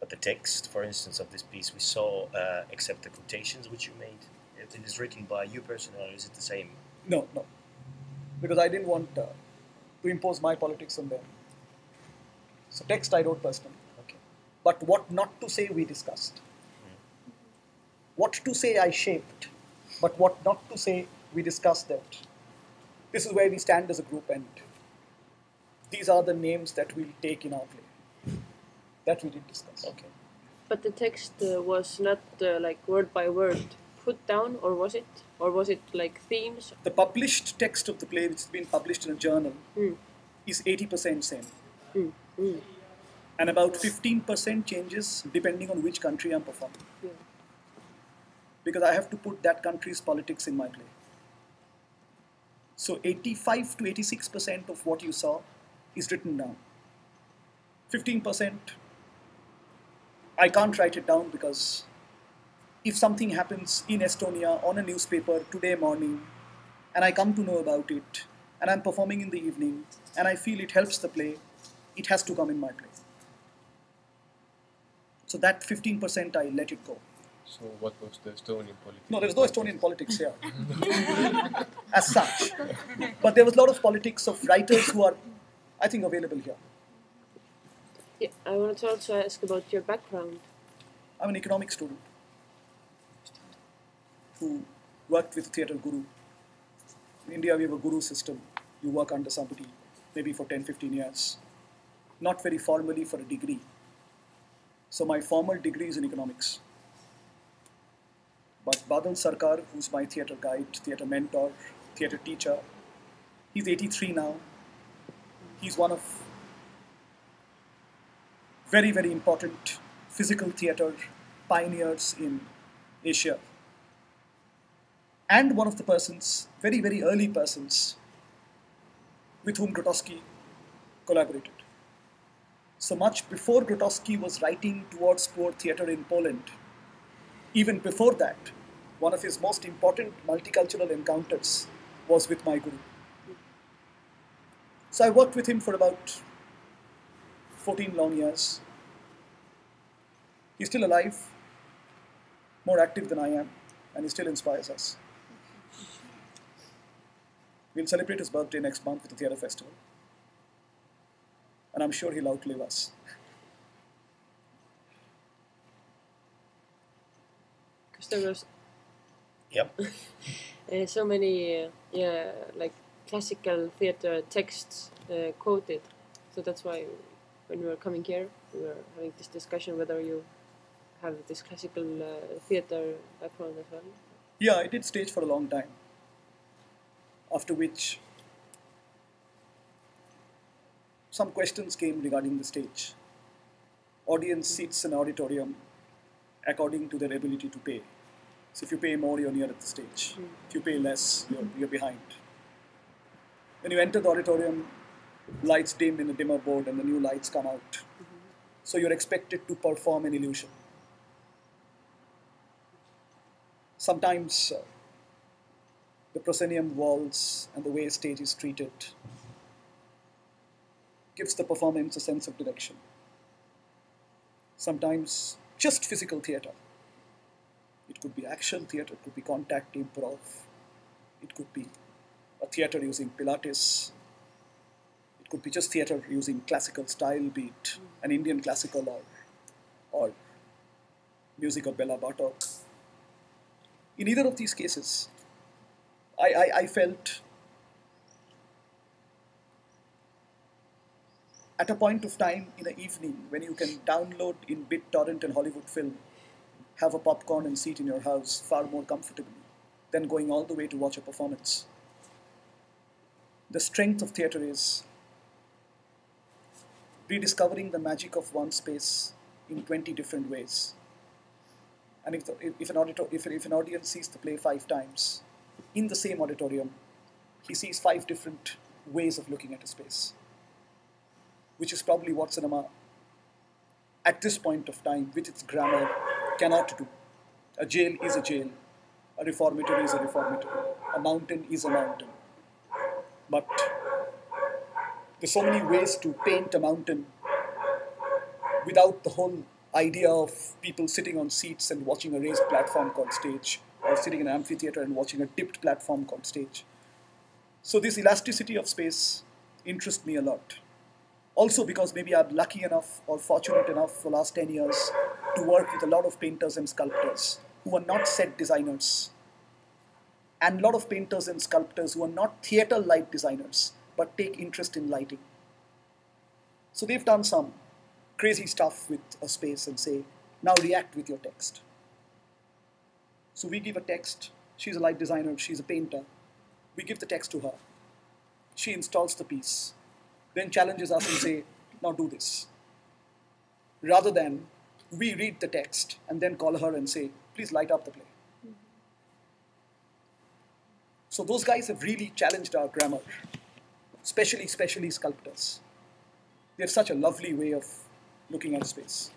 But the text, for instance, of this piece we saw, except the quotations which you made, it is written by you personally, or is it the same? No, no, because I didn't want to impose my politics on them. So text I wrote personally. Okay. But what not to say we discussed. What to say I shaped, but what not to say we discussed that. This is where we stand as a group, and these are the names that we'll take in our play. That we did discuss. Okay. But the text was not like word by word put down, or was it? Or was it like themes? The published text of the play, which has been published in a journal, is 80% same. And about 15% changes depending on which country I'm performing. Yeah. Because I have to put that country's politics in my play. So 85 to 86% of what you saw is written down. 15%, I can't write it down because if something happens in Estonia on a newspaper today morning and I come to know about it and I'm performing in the evening and I feel it helps the play, it has to come in my play. So that 15% I let it go. So what was the Estonian politics? No, there's no Estonian politics here as such. But there was a lot of politics of writers who are, I think, available here. Yeah, I wanted to also ask about your background. I'm an economics student who worked with theatre guru. In India, we have a guru system. You work under somebody maybe for 10, 15 years. Not very formally for a degree. So my formal degree is in economics. But Badal Sarkar, who's my theatre guide, theatre mentor, theatre teacher, he's 83 now. He's one of very, very important physical theatre pioneers in Asia. And one of the persons, very, very early persons, with whom Grotowski collaborated. So much before Grotowski was writing towards poor theatre in Poland, even before that, one of his most important multicultural encounters was with my guru. So I worked with him for about 14 long years. He's still alive, more active than I am, and he still inspires us. We'll celebrate his birthday next month with the theatre festival. And I'm sure he'll outlive us. Because there was Yep. so many like classical theatre texts quoted. So that's why when we were coming here, we were having this discussion whether you have this classical theatre background as well. Yeah, I did stage for a long time. After which, some questions came regarding the stage. Audience sits in auditorium according to their ability to pay. So if you pay more, you're near at the stage. If you pay less, you're behind. When you enter the auditorium, lights dim in a dimmer board and the new lights come out. So you're expected to perform an illusion. Sometimes the proscenium walls and the way stage is treated gives the performance a sense of direction. Sometimes just physical theatre. It could be action theatre, it could be contact improv, it could be a theatre using Pilates, it could be just theatre using classical style, be it an Indian classical or music of Bela Bartok. In either of these cases, I felt at a point of time in the evening when you can download in BitTorrent and Hollywood Film, have a popcorn and seat in your house far more comfortably than going all the way to watch a performance. The strength of theatre is rediscovering the magic of one space in 20 different ways. And if an audience sees the play 5 times, in the same auditorium, he sees 5 different ways of looking at a space, which is probably what cinema, at this point of time, with its grammar, cannot do. A jail is a jail, a reformatory is a reformatory, a mountain is a mountain. But there's so many ways to paint a mountain without the whole idea of people sitting on seats and watching a raised platform called stage, or sitting in an amphitheater and watching a dipped platform called stage. So this elasticity of space interests me a lot. Also because maybe I'm lucky enough or fortunate enough for the last 10 years to work with a lot of painters and sculptors who are not set designers, and a lot of painters and sculptors who are not theater light designers but take interest in lighting. So they've done some crazy stuff with a space and say, now react with your text. So we give a text. She's a light designer, she's a painter. We give the text to her. She installs the piece, then challenges us and say, now do this. Rather than we read the text and then call her and say, please light up the play. So those guys have really challenged our grammar, especially sculptors. They have such a lovely way of looking at space.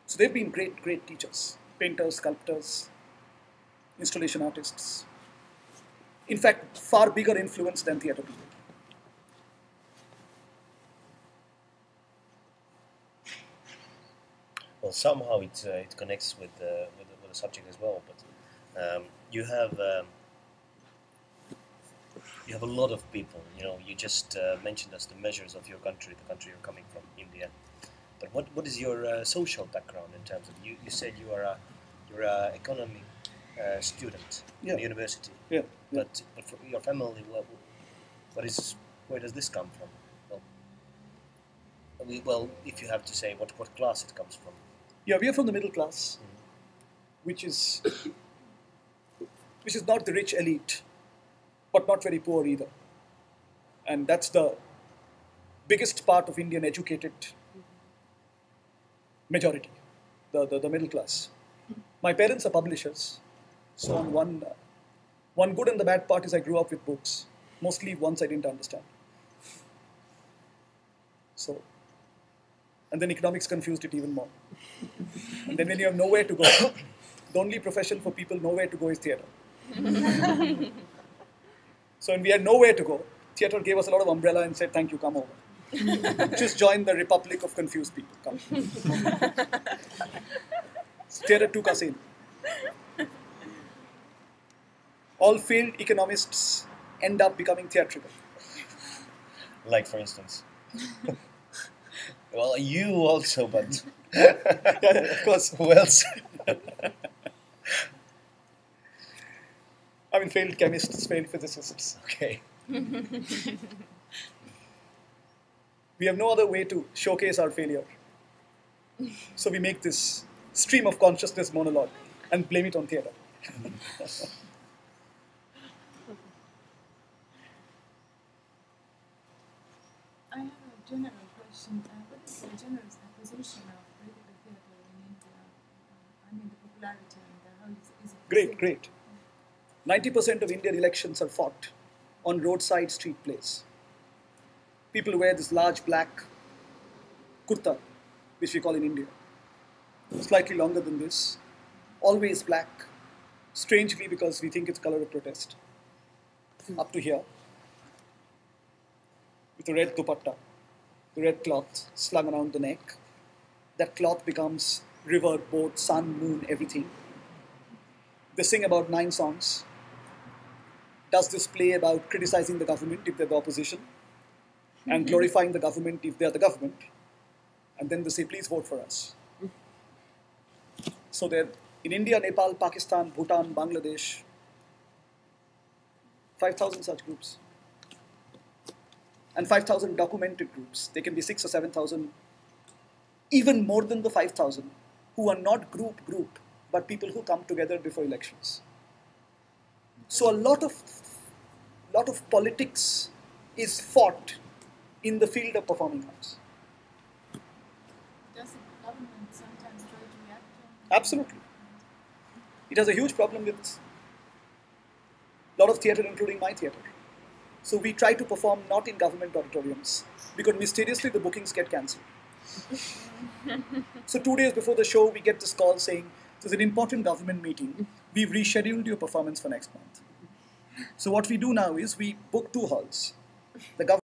So they've been great teachers, painters, sculptors, installation artists. In fact, far bigger influence than theater people. Well, somehow it connects with the subject as well. But you have a lot of people. You know, you just mentioned us the measures of your country, the country you're coming from, India. But what is your social background in terms of you? You said you're a economy student in the university. Yeah. But for your family, where does this come from? Well, if you have to say what class it comes from. Yeah, we are from the middle class, which is not the rich elite, but not very poor either. And that's the biggest part of Indian educated majority, the middle class. My parents are publishers, so on one good and the bad part is I grew up with books, mostly ones I didn't understand. So, and then economics confused it even more. And then when you have nowhere to go, the only profession for people nowhere to go is theater. So when we had nowhere to go, theater gave us a lot of umbrella and said, thank you, come over. Just join the Republic of Confused People, come. Theater took us in. All failed economists end up becoming theatrical. Like, for instance. Well, you also, but Yeah, of course. who else? I mean, failed chemists, failed physicists. Okay. We have no other way to showcase our failure. So we make this stream of consciousness monologue and blame it on theater. I have a general question. What is the general acquisition of political theatre in India? I mean, the popularity and how is it? Great. 90% of Indian elections are fought on roadside street plays. People wear this large black kurta, which we call in India. Slightly longer than this. Always black. Strangely, because we think it's color of protest. Up to here. With a red dupatta, the red cloth slung around the neck. That cloth becomes river, boat, sun, moon, everything. They sing about 9 songs. Does this play about criticizing the government if they're the opposition, and glorifying the government if they're the government, and then they say, please vote for us. So they're in India, Nepal, Pakistan, Bhutan, Bangladesh, 5,000 such groups. And 5,000 documented groups. They can be 6,000 or 7,000, even more than the 5,000, who are not group, but people who come together before elections. So a lot of politics is fought in the field of performing arts. Does the government sometimes try to react to? Absolutely. It has a huge problem with a lot of theatre, including my theatre. So we try to perform not in government auditoriums, because mysteriously the bookings get cancelled. So 2 days before the show, we get this call saying, there's an important government meeting. We've rescheduled your performance for next month. So what we do now is we book 2 halls. The government